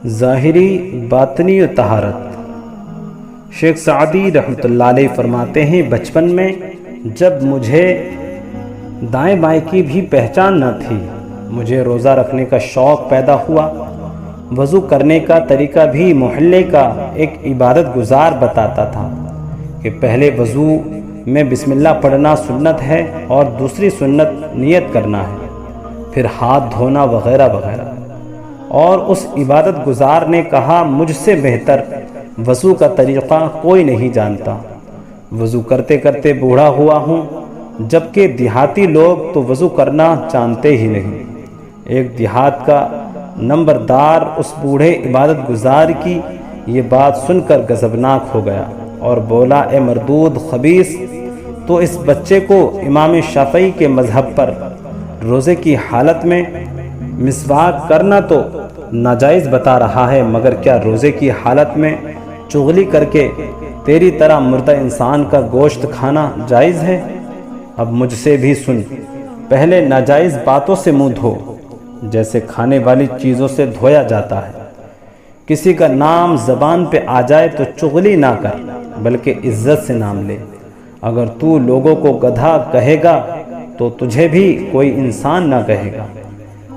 ظاہری باطنی و طہارت۔ شیخ سعدی رحمۃ اللہ علیہ فرماتے ہیں، بچپن میں جب مجھے دائیں بائیں کی بھی پہچان نہ تھی، مجھے روزہ رکھنے کا شوق پیدا ہوا۔ وضو کرنے کا طریقہ بھی محلے کا ایک عبادت گزار بتاتا تھا کہ پہلے وضو میں بسم اللہ پڑھنا سنت ہے اور دوسری سنت نیت کرنا ہے، پھر ہاتھ دھونا وغیرہ وغیرہ۔ اور اس عبادت گزار نے کہا، مجھ سے بہتر وضو کا طریقہ کوئی نہیں جانتا۔ وضو کرتے کرتے بوڑھا ہوا ہوں، جبکہ دیہاتی لوگ تو وضو کرنا جانتے ہی نہیں۔ ایک دیہات کا نمبردار اس بوڑھے عبادت گزار کی یہ بات سن کر غضبناک ہو گیا اور بولا، اے مردود خبیث، تو اس بچے کو امام شافعی کے مذہب پر روزے کی حالت میں مسواک کرنا تو ناجائز بتا رہا ہے، مگر کیا روزے کی حالت میں چغلی کر کے تیری طرح مردہ انسان کا گوشت کھانا جائز ہے؟ اب مجھ سے بھی سن، پہلے ناجائز باتوں سے منہ دھو جیسے کھانے والی چیزوں سے دھویا جاتا ہے۔ کسی کا نام زبان پہ آ جائے تو چغلی نہ کر، بلکہ عزت سے نام لے۔ اگر تو لوگوں کو گدھا کہے گا تو تجھے بھی کوئی انسان نہ کہے گا۔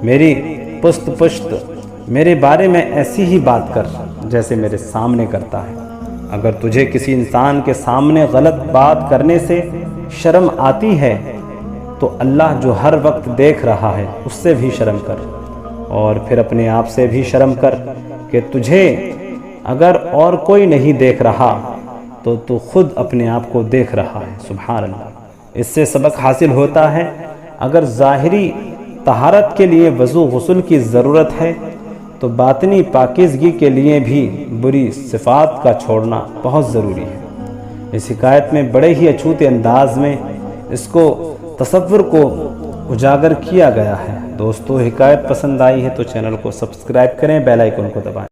میری پشت میرے بارے میں ایسی ہی بات کر جیسے میرے سامنے کرتا ہے۔ اگر تجھے کسی انسان کے سامنے غلط بات کرنے سے شرم آتی ہے تو اللہ جو ہر وقت دیکھ رہا ہے اس سے بھی شرم کر، اور پھر اپنے آپ سے بھی شرم کر کہ تجھے اگر اور کوئی نہیں دیکھ رہا تو تو خود اپنے آپ کو دیکھ رہا ہے۔ سبحان اللہ۔ اس سے سبق حاصل ہوتا ہے، اگر ظاہری طہارت کے لیے وضو غسل کی ضرورت ہے تو باطنی پاکیزگی کے لیے بھی بری صفات کا چھوڑنا بہت ضروری ہے۔ اس حکایت میں بڑے ہی اچھوتے انداز میں اس کو تصور کو اجاگر کیا گیا ہے۔ دوستو، حکایت پسند آئی ہے تو چینل کو سبسکرائب کریں، بیل آئیکن کو دبائیں۔